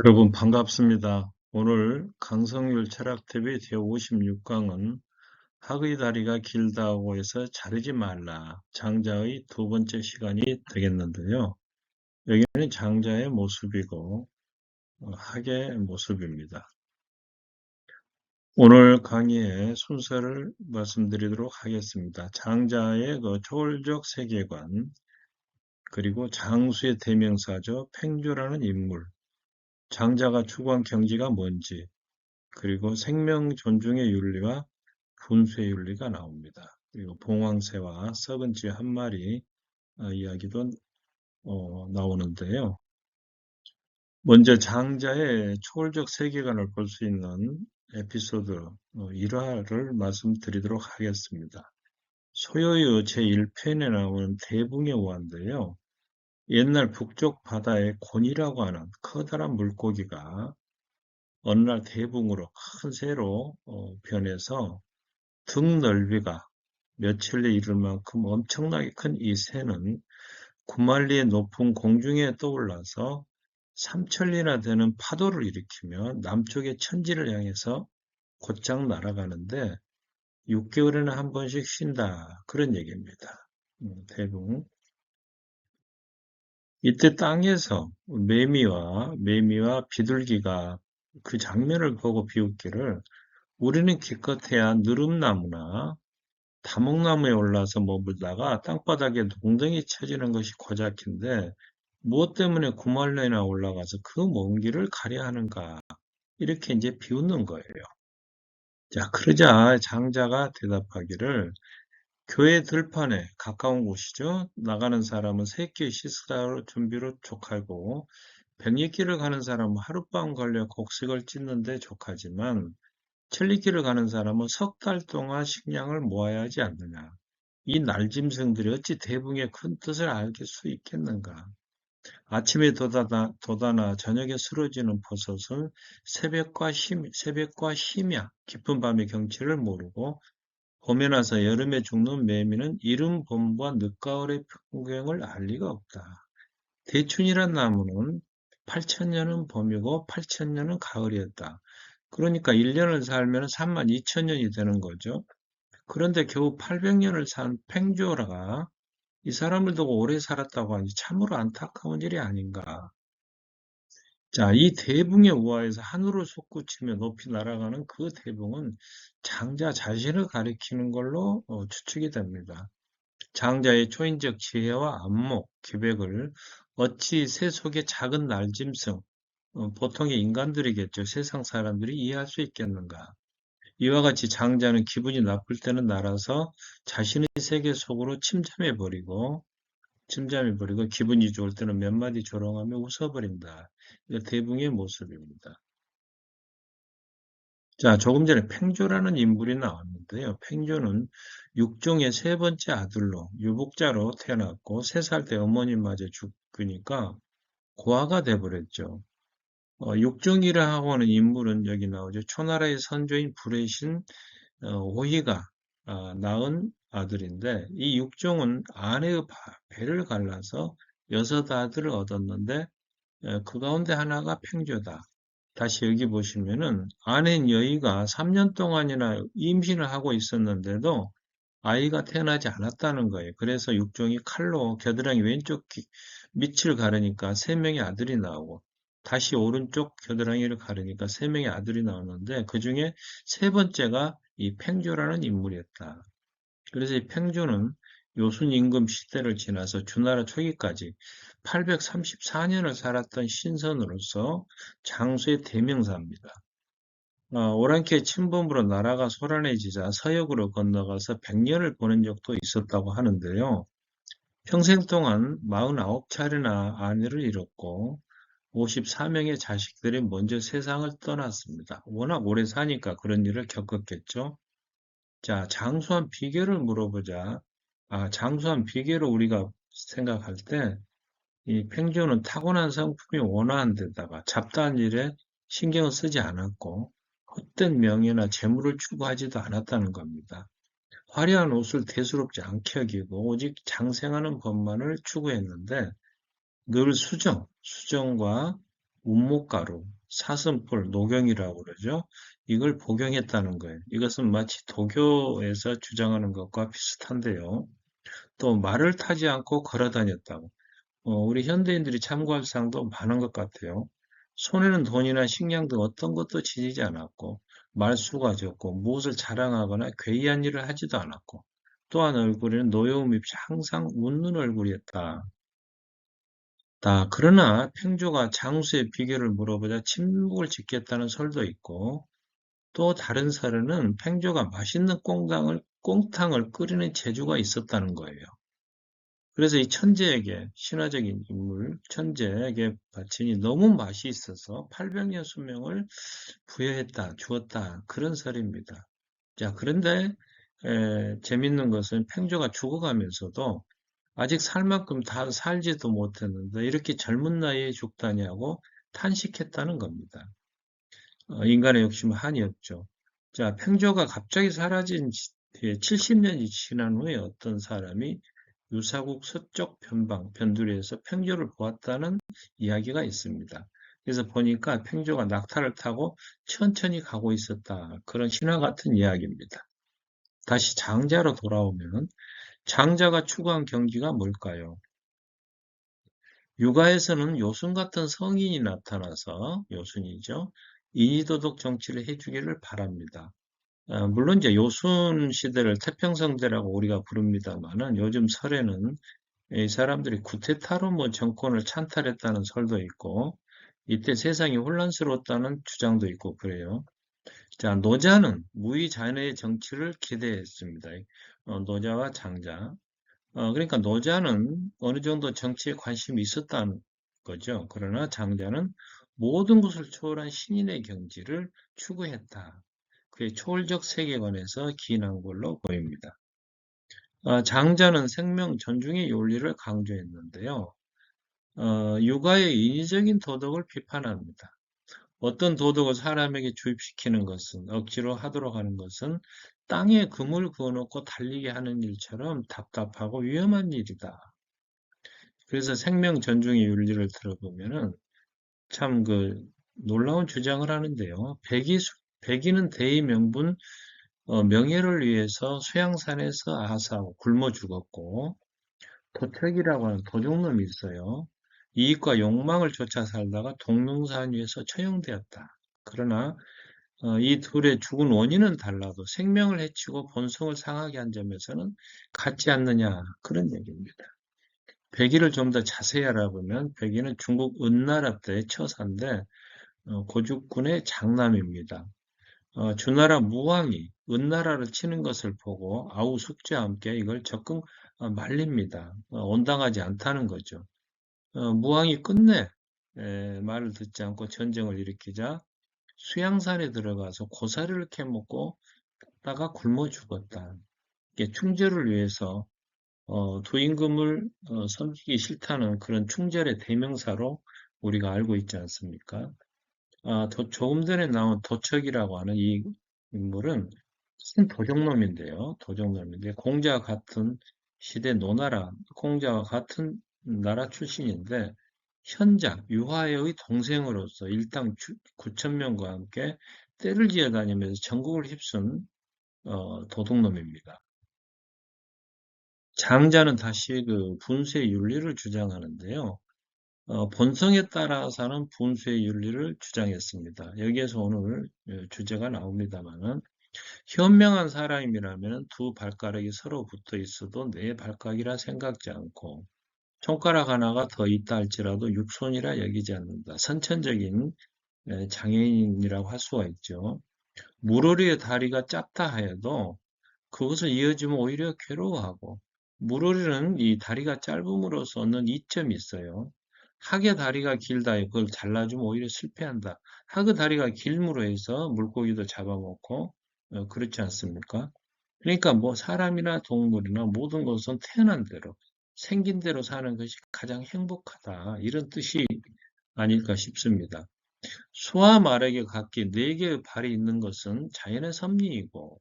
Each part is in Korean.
여러분 반갑습니다. 오늘 강성률 철학TV 제56강은 학의 다리가 길다고 해서 자르지 말라. 장자의 두 번째 시간이 되겠는데요. 여기는 장자의 모습이고 학의 모습입니다. 오늘 강의의 순서를 말씀드리도록 하겠습니다. 장자의 초월적 세계관, 그리고 장수의 대명사죠. 팽조라는 인물, 장자가 추구한 경지가 뭔지, 그리고 생명 존중의 윤리와 분수의 윤리가 나옵니다. 그리고 봉황새와 썩은 쥐 한 마리 이야기도 나오는데요. 먼저 장자의 초월적 세계관을 볼 수 있는 에피소드 1화를 말씀드리도록 하겠습니다. 소요유 제1편에 나오는 대붕의 우화인데요. 옛날 북쪽 바다에 곤이라고 하는 커다란 물고기가 어느 날 대붕으로 큰 새로 변해서 등 넓이가 며칠에 이를 만큼 엄청나게 큰 이 새는 9만리의 높은 공중에 떠올라서 3천리나 되는 파도를 일으키며 남쪽의 천지를 향해서 곧장 날아가는데 6개월에는 한 번씩 쉰다. 그런 얘기입니다. 대붕. 이때 땅에서 매미와 비둘기가 그 장면을 보고 비웃기를 우리는 기껏해야 느릅나무나 다목나무에 올라서 머물다가 땅바닥에 동덩이 쳐지는 것이 고작인데 무엇 때문에 구말려나 올라가서 그 먼 길을 가려 하는가 이렇게 이제 비웃는 거예요. 자, 그러자 장자가 대답하기를 교회 들판에 가까운 곳이죠. 나가는 사람은 세끼 식사 준비로 족하고 백리길을 가는 사람은 하룻밤 걸려 곡식을 찢는데 족하지만 천리길을 가는 사람은 석 달 동안 식량을 모아야 하지 않느냐. 이 날짐승들이 어찌 대붕의 큰 뜻을 알 수 있겠는가. 아침에 돋아나 저녁에 쓰러지는 버섯은 새벽과 심야, 깊은 밤의 경치를 모르고 봄에 나서 여름에 죽는 매미는 이른 봄과 늦가을의 풍경을 알 리가 없다. 대춘이란 나무는 8천년은 봄이고 8천년은 가을이었다. 그러니까 1년을 살면 32,000년이 되는 거죠. 그런데 겨우 800년을 산 팽조라가 이 사람을 두고 오래 살았다고 하니 참으로 안타까운 일이 아닌가. 자, 이 대붕의 우하에서 하늘을 솟구치며 높이 날아가는 그 대붕은 장자 자신을 가리키는 걸로 추측이 됩니다. 장자의 초인적 지혜와 안목, 기백을 어찌 새 속의 작은 날짐승, 보통의 인간들이겠죠. 세상 사람들이 이해할 수 있겠는가. 이와 같이 장자는 기분이 나쁠 때는 날아서 자신의 세계 속으로 침잠해버리고 기분이 좋을 때는 몇 마디 조롱하며 웃어버린다. 이거 대붕의 모습입니다. 자, 조금 전에 팽조라는 인물이 나왔는데요. 팽조는 육종의 세 번째 아들로 유복자로 태어났고 3살 때 어머니마저 죽으니까 고아가 돼버렸죠. 육종이라고 하는 인물은 여기 나오죠. 초나라의 선조인 불의신 오희가 낳은 아들인데 이 육종은 아내의 배를 갈라서 6아들을 얻었는데 그 가운데 하나가 팽조다. 다시 여기 보시면은 아내인 여의가 3년 동안이나 임신을 하고 있었는데도 아이가 태어나지 않았다는 거예요. 그래서 육종이 칼로 겨드랑이 왼쪽 밑을 가르니까 3명의 아들이 나오고 다시 오른쪽 겨드랑이를 가르니까 3명의 아들이 나오는데 그 중에 세 번째가 이 팽조라는 인물이었다. 그래서 이 팽조는 요순 임금 시대를 지나서 주나라 초기까지 834년을 살았던 신선으로서 장수의 대명사입니다. 오랑캐 침범으로 나라가 소란해지자 서역으로 건너가서 100년을 보낸 적도 있었다고 하는데요. 평생 동안 49차례나 아내를 잃었고 54명의 자식들이 먼저 세상을 떠났습니다. 워낙 오래 사니까 그런 일을 겪었겠죠. 자, 장수한 비결을 물어보자. 장수한 비결을 우리가 생각할 때 이 팽조는 타고난 성품이 온화한 데다가 잡다한 일에 신경을 쓰지 않았고 헛된 명예나 재물을 추구하지도 않았다는 겁니다. 화려한 옷을 대수롭지 않게 여기고 오직 장생하는 법만을 추구했는데 늘 수정과 운목가루, 사슴뿔, 노경이라고 그러죠. 이걸 복용했다는 거예요. 이것은 마치 도교에서 주장하는 것과 비슷한데요. 또 말을 타지 않고 걸어 다녔다고. 우리 현대인들이 참고할 사항도 많은 것 같아요. 손에는 돈이나 식량 등 어떤 것도 지니지 않았고, 말수가 적고, 무엇을 자랑하거나 괴이한 일을 하지도 않았고, 또한 얼굴에는 노여움이 없이 항상 웃는 얼굴이었다. 그러나 팽조가 장수의 비결을 물어보자 침묵을 지켰다는 설도 있고, 또 다른 설에는 팽조가 맛있는 꽁탕을 끓이는 재주가 있었다는 거예요. 그래서 이 천재에게, 신화적인 인물, 천재에게 바치니 너무 맛이 있어서 800년 수명을 주었다. 그런 설입니다. 자, 그런데, 재밌는 것은 팽조가 죽어가면서도 아직 살 만큼 다 살지도 못했는데 이렇게 젊은 나이에 죽다냐고 탄식했다는 겁니다. 인간의 욕심은 한이 없죠. 자, 팽조가 갑자기 사라진 뒤에 70년이 지난 후에 어떤 사람이 유사국 서쪽 변두리에서 팽조를 보았다는 이야기가 있습니다. 그래서 보니까 팽조가 낙타를 타고 천천히 가고 있었다. 그런 신화 같은 이야기입니다. 다시 장자로 돌아오면 장자가 추구한 경지가 뭘까요? 육아에서는 요순 같은 성인이 나타나서 요순이죠. 인위도덕 정치를 해주기를 바랍니다. 물론 이제 요순 시대를 태평성대라고 우리가 부릅니다만은 요즘 설에는 이 사람들이 쿠데타로 뭐 정권을 찬탈했다는 설도 있고 이때 세상이 혼란스러웠다는 주장도 있고 그래요. 자, 노자는 무의 잔해의 정치를 기대했습니다. 노자와 장자. 그러니까 노자는 어느 정도 정치에 관심이 있었다는 거죠. 그러나 장자는 모든 것을 초월한 신인의 경지를 추구했다. 그의 초월적 세계관에서 기인한 걸로 보입니다. 장자는 생명 존중의 윤리를 강조했는데요. 육아의 인위적인 도덕을 비판합니다. 어떤 도덕을 사람에게 주입시키는 것은, 억지로 하도록 하는 것은 땅에 금을 그어놓고 달리게 하는 일처럼 답답하고 위험한 일이다. 그래서 생명 존중의 윤리를 들어보면은 참 놀라운 주장을 하는데요. 백인은 대의 명분, 명예를 위해서 쇠양산에서 아사하고 굶어 죽었고, 도택이라고 하는 도둑놈이 있어요. 이익과 욕망을 쫓아 살다가 동명산 위에서 처형되었다. 그러나 이 둘의 죽은 원인은 달라도 생명을 해치고 본성을 상하게 한 점에서는 같지 않느냐 그런 얘기입니다. 백의를 좀 더 자세히 알아보면 백의는 중국 은나라 때의 처사인데 고죽군의 장남입니다. 주나라 무왕이 은나라를 치는 것을 보고 아우 숙제와 함께 이걸 적극 말립니다. 온당하지 않다는 거죠. 무왕이 끝내 말을 듣지 않고 전쟁을 일으키자 수양산에 들어가서 고사리를 캐먹고 다가 굶어 죽었다. 이게 충절을 위해서 두 임금을 섬기기 싫다는 그런 충절의 대명사로 우리가 알고 있지 않습니까? 조금 전에 나온 도척이라고 하는 이 인물은 큰 도적놈인데요. 도적놈인데 공자와 같은 시대 노나라, 공자와 같은 나라 출신인데 현자, 유화의 동생으로서 일당 9천 명과 함께 떼를 지어 다니면서 전국을 휩쓴 도둑놈입니다. 장자는 다시 분수의 윤리를 주장하는데요. 본성에 따라 사는 분수의 윤리를 주장했습니다. 여기에서 오늘 주제가 나옵니다만은 현명한 사람이라면 두 발가락이 서로 붙어 있어도 내 발가락이라 생각지 않고 손가락 하나가 더 있다 할지라도 육손이라 여기지 않는다. 선천적인 장애인이라고 할 수가 있죠. 무로리의 다리가 짧다 하여도 그것을 이어주면 오히려 괴로워하고 물오리는 이 다리가 짧음으로써 얻는 이점이 있어요. 학의 다리가 길다 해 그걸 잘라주면 오히려 실패한다. 학의 다리가 길므로 해서 물고기도 잡아먹고 그렇지 않습니까? 그러니까 뭐 사람이나 동물이나 모든 것은 태어난 대로 생긴 대로 사는 것이 가장 행복하다. 이런 뜻이 아닐까 싶습니다. 소와 말에게 각기 네 개의 발이 있는 것은 자연의 섭리이고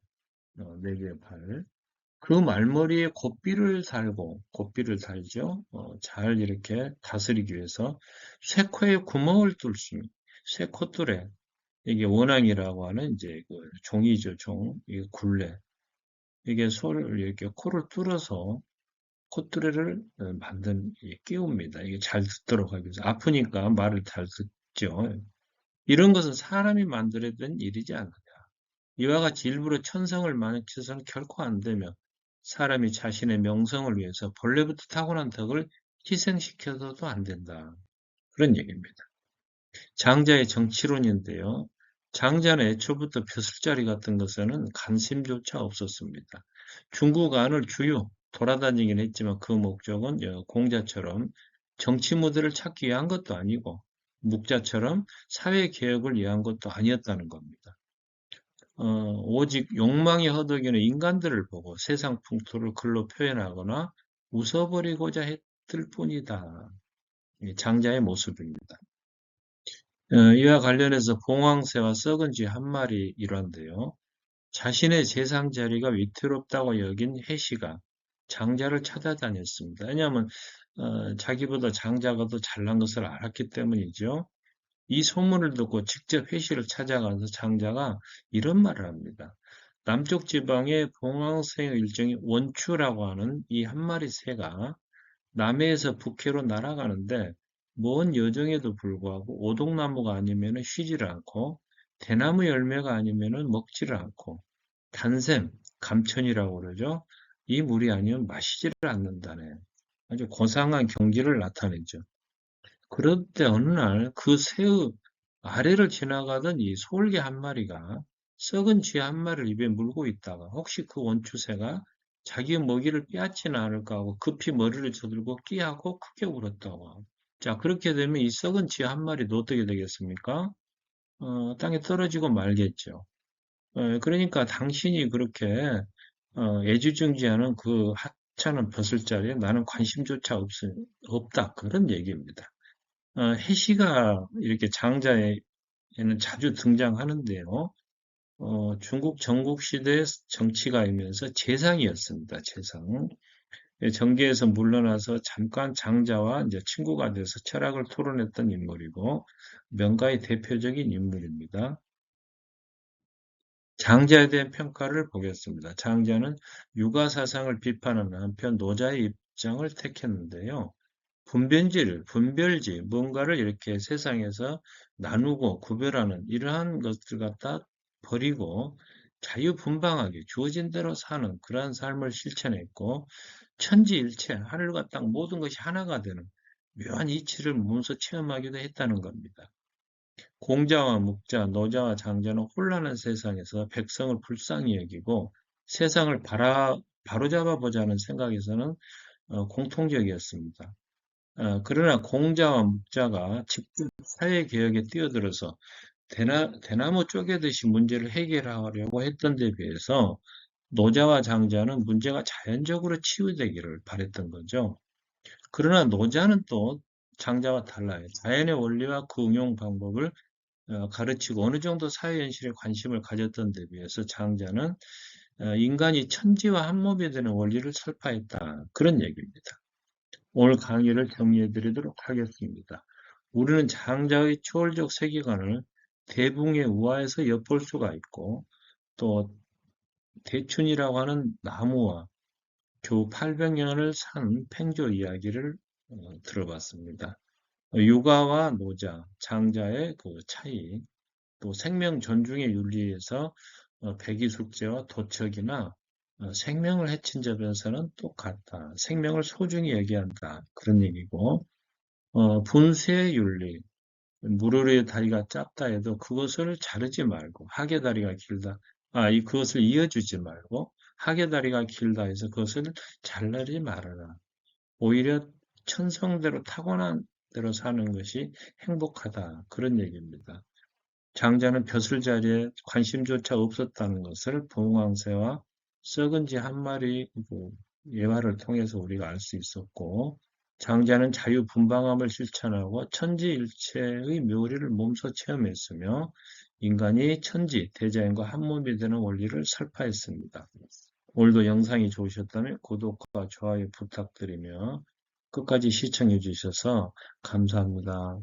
네 개의 발. 그 말머리에 고삐를 달죠. 잘 이렇게 다스리기 위해서 쇠코에 구멍을 뚫 수 있는 쇠코뚜레. 이게 원앙이라고 하는 이제 그 종이죠, 종. 이게 굴레. 이게 소를 이렇게 코를 뚫어서 콧뚜레를 끼웁니다. 이게 잘 듣도록 하기 위해서. 아프니까 말을 잘 듣죠. 이런 것은 사람이 만들어낸 일이지 않느냐. 이와 같이 일부러 천성을 망쳐서는 결코 안 되며 사람이 자신의 명성을 위해서 본래부터 타고난 덕을 희생시켜서도 안 된다. 그런 얘기입니다. 장자의 정치론인데요. 장자는 애초부터 벼슬자리 같은 것에는 관심조차 없었습니다. 중국 안을 주요 돌아다니긴 했지만 그 목적은 공자처럼 정치 무대를 찾기 위한 것도 아니고 묵자처럼 사회 개혁을 위한 것도 아니었다는 겁니다. 오직 욕망이 허덕이는 인간들을 보고 세상 풍토를 글로 표현하거나 웃어버리고자 했을 뿐이다. 장자의 모습입니다. 이와 관련해서 봉황새와 썩은 쥐 한 마리 일화인데요. 자신의 재상 자리가 위태롭다고 여긴 해시가 장자를 찾아다녔습니다. 왜냐하면 자기보다 장자가 더 잘난 것을 알았기 때문이죠. 이 소문을 듣고 직접 해시를 찾아가서 장자가 이런 말을 합니다. 남쪽 지방의 봉황새의 일종이 원추라고 하는 이 한 마리 새가 남해에서 북해로 날아가는데 먼 여정에도 불구하고 오동나무가 아니면 쉬지를 않고 대나무 열매가 아니면 먹지를 않고 단샘, 감천이라고 그러죠. 이 물이 아니면 마시지를 않는다네. 아주 고상한 경지를 나타내죠. 그런데 어느 날 그 새의 아래를 지나가던 이 솔개 한 마리가 썩은 쥐 한 마리를 입에 물고 있다가 혹시 그 원추새가 자기의 먹이를 빼앗지는 않을까 하고 급히 머리를 저들고 끼하고 크게 울었다고. 자, 그렇게 되면 이 썩은 쥐 한 마리도 어떻게 되겠습니까? 땅에 떨어지고 말겠죠. 그러니까 당신이 그렇게 애지중지하는 그 하찮은 벼슬자리에 나는 없다. 그런 얘기입니다. 해시가 이렇게 장자에는 자주 등장하는데요. 중국 전국시대 정치가이면서 재상이었습니다. 재상. 정계에서 물러나서 잠깐 장자와 이제 친구가 돼서 철학을 토론했던 인물이고 명가의 대표적인 인물입니다. 장자에 대한 평가를 보겠습니다. 장자는 육아 사상을 비판하는 한편 노자의 입장을 택했는데요. 분별지, 뭔가를 이렇게 세상에서 나누고 구별하는 이러한 것들 갖다 버리고 자유분방하게 주어진 대로 사는 그러한 삶을 실천했고 천지일체, 하늘과 땅 모든 것이 하나가 되는 묘한 이치를 몸소 체험하기도 했다는 겁니다. 공자와 묵자, 노자와 장자는 혼란한 세상에서 백성을 불쌍히 여기고 세상을 바로잡아 보자는 생각에서는 공통적이었습니다. 그러나 공자와 묵자가 직접 사회개혁에 뛰어들어서 대나무 쪼개듯이 문제를 해결하려고 했던 데 비해서 노자와 장자는 문제가 자연적으로 치유되기를 바랬던 거죠. 그러나 노자는 또 장자와 달라요. 자연의 원리와 그 응용 방법을 가르치고 어느 정도 사회 현실에 관심을 가졌던 데 비해서 장자는 인간이 천지와 한 몸이 되는 원리를 설파했다. 그런 얘기입니다. 오늘 강의를 정리해 드리도록 하겠습니다. 우리는 장자의 초월적 세계관을 대붕의 우화에서 엿볼 수가 있고 또 대춘이라고 하는 나무와 겨우 800년을 산 팽조 이야기를 들어봤습니다. 육아와 노자, 장자의 그 차이, 또 생명 존중의 윤리에서 백이숙제와 도척이나 생명을 해친 점에서는 똑같다. 생명을 소중히 여기한다. 그런 얘기고 분수의 윤리, 무르르의 다리가 짧다 해도 그것을 자르지 말고 학의 다리가 길다. 그것을 이어주지 말고 학의 다리가 길다 해서 그것을 잘라지 말아라. 오히려 천성대로 타고난 대로 사는 것이 행복하다. 그런 얘기입니다. 장자는 벼슬 자리에 관심조차 없었다는 것을 봉황새와 썩은 쥐 한 마리 예화를 통해서 우리가 알 수 있었고, 장자는 자유분방함을 실천하고 천지일체의 묘리를 몸소 체험했으며, 인간이 천지, 대자연과 한 몸이 되는 원리를 설파했습니다. 오늘도 영상이 좋으셨다면 구독과 좋아요 부탁드리며 끝까지 시청해 주셔서 감사합니다.